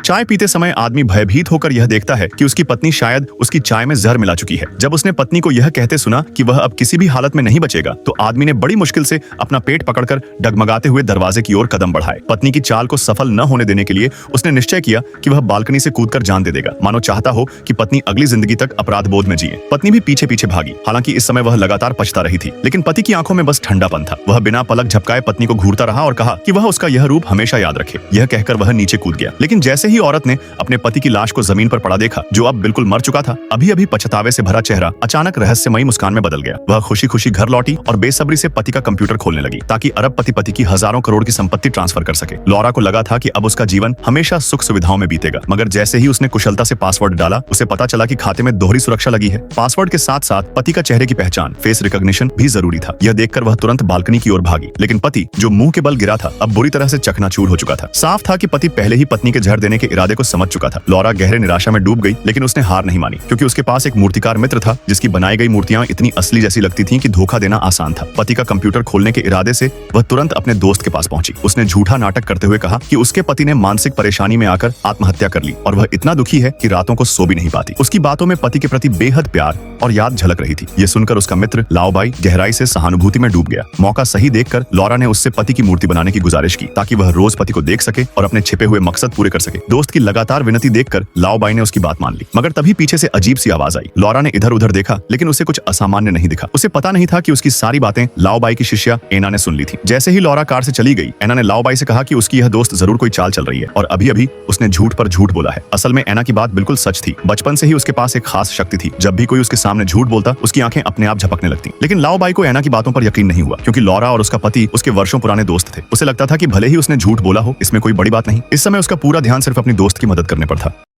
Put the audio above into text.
चाय पीते समय आदमी भयभीत होकर यह देखता है कि उसकी पत्नी शायद उसकी चाय में जहर मिला चुकी है। जब उसने पत्नी को यह कहते सुना कि वह अब किसी भी हालत में नहीं बचेगा, तो आदमी ने बड़ी मुश्किल से अपना पेट पकड़कर डगमगाते हुए दरवाजे की ओर कदम बढ़ाए। पत्नी की चाल को सफल न होने देने के लिए उसने निश्चय किया कि वह बालकनी से कूदकर जान दे देगा, मानो चाहता हो कि पत्नी अगली जिंदगी तक अपराध बोध में जिए। पत्नी भी पीछे पीछे भागी। हालांकि इस समय वह लगातार पछता रही थी, लेकिन पति की आंखों में बस ठंडापन था। वह बिना पलक झपकाए पत्नी को घूरता रहा और कहा कि वह उसका यह रूप हमेशा याद रखे। यह कहकर वह नीचे कूद गया। लेकिन जैसे ही औरत ने अपने पति की लाश को जमीन पर पड़ा देखा, जो अब बिल्कुल मर चुका था, अभी अभी पछतावे से भरा चेहरा अचानक रहस्यमयी मुस्कान में बदल गया। वह खुशी खुशी घर लौटी और बेसब्री से पति का कंप्यूटर खोलने लगी, ताकि अरबपति पति की हजारों करोड़ की संपत्ति ट्रांसफर कर सके। लॉरा को लगा था कि अब उसका जीवन हमेशा सुख सुविधाओं में बीतेगा, मगर जैसे ही उसने कुशलता से पासवर्ड डाला, उसे पता चला कि खाते में दोहरी सुरक्षा लगी है। पासवर्ड के साथ साथ पति का चेहरे की पहचान, फेस रिकॉग्निशन भी जरूरी था। यह देखकर वह तुरंत बालकनी की ओर भागी, लेकिन पति, जो मुंह के बल गिरा था, अब बुरी तरह से चकनाचूर हो चुका था। साफ था कि पति पहले ही पत्नी के जहर देने के इरादे को समझ चुका था। लॉरा गहरे निराशा में डूब गई, लेकिन उसने हार नहीं मानी, क्योंकि उसके पास एक मूर्तिकार मित्र था, जिसकी बनाई गई मूर्तियां इतनी असली जैसी लगती थीं कि धोखा देना आसान था। पति का कंप्यूटर खोलने के इरादे से वह तुरंत अपने दोस्त के पास पहुंची। उसने झूठा नाटक करते हुए कहा कि उसके पति ने मानसिक परेशानी में आकर आत्महत्या कर ली और वह इतना दुखी है कि रातों को सो भी नहीं पाती। उसकी बातों में पति के प्रति बेहद प्यार और याद झलक रही थी। ये सुनकर उसका मित्र लाओबाई गहराई से सहानुभूति में डूब गया। मौका सही देखकर लॉरा ने उससे पति की मूर्ति बनाने की गुजारिश की, ताकि वह रोज पति को देख सके और अपने छिपे हुए मकसद पूरे कर सके। दोस्त की लगातार विनती देखकर लाओबाई ने उसकी बात मान ली, मगर तभी पीछे से अजीब सी आवाज आई। लॉरा ने इधर उधर देखा, लेकिन उसे कुछ असामान्य नहीं दिखा। उसे पता नहीं था कि उसकी सारी बातें लाओबाई की शिष्या एना ने सुन ली थी। जैसे ही लॉरा कार से चली गई, एना ने लाओबाई से कहा कि उसकी यह दोस्त जरूर कोई चाल चल रही है और अभी अभी उसने झूठ पर झूठ बोला है। असल में एना की बात बिल्कुल सच थी। बचपन से ही उसके पास एक खास शक्ति थी। जब भी कोई उसके सामने झूठ बोलता, उसकी आंखें अपने आप झपकने लगती। लेकिन लाओबाई को एना की बातों पर यकीन नहीं हुआ, क्योंकि लॉरा और उसका पति उसके वर्षों पुराने दोस्त थे। उसे लगता था कि भले ही उसने झूठ बोला हो, इसमें कोई बड़ी बात नहीं। इस समय उसका पूरा ध्यान सिर्फ अपनी दोस्त की मदद करने पर था।